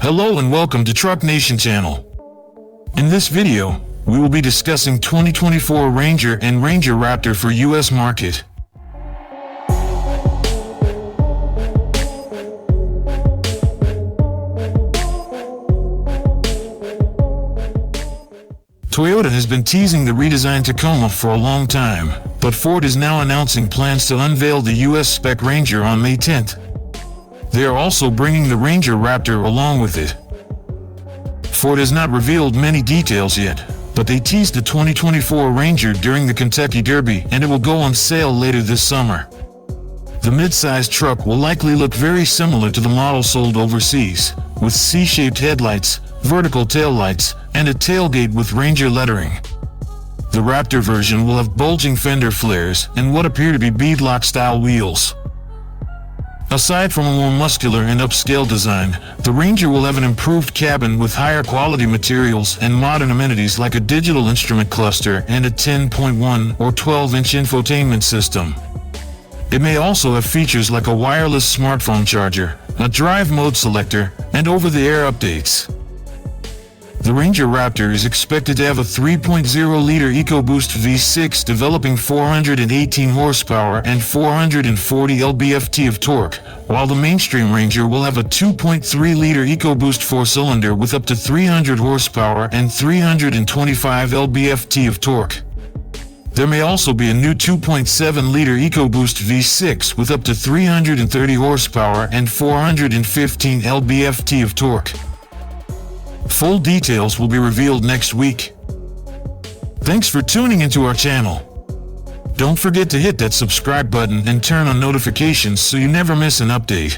Hello and welcome to Truck Nation channel. In this video, we will be discussing 2024 Ranger and Ranger Raptor for US market. Toyota has been teasing the redesigned Tacoma for a long time, but Ford is now announcing plans to unveil the US-spec Ranger on May 10th. They are also bringing the Ranger Raptor along with it. Ford has not revealed many details yet, but they teased the 2024 Ranger during the Kentucky Derby and it will go on sale later this summer. The mid-sized truck will likely look very similar to the model sold overseas, with C-shaped headlights, vertical taillights, and a tailgate with Ranger lettering. The Raptor version will have bulging fender flares and what appear to be beadlock-style wheels. Aside from a more muscular and upscale design, the Ranger will have an improved cabin with higher quality materials and modern amenities like a digital instrument cluster and a 10.1 or 12-inch infotainment system. It may also have features like a wireless smartphone charger, a drive mode selector, and over-the-air updates. The Ranger Raptor is expected to have a 3.0-liter EcoBoost V6 developing 418 horsepower and 440 lb-ft of torque, while the mainstream Ranger will have a 2.3-liter EcoBoost 4-cylinder with up to 300 horsepower and 325 lb-ft of torque. There may also be a new 2.7-liter EcoBoost V6 with up to 330 horsepower and 415 lb-ft of torque. Full details will be revealed next week. Thanks for tuning into our channel. Don't forget to hit that subscribe button and turn on notifications so you never miss an update.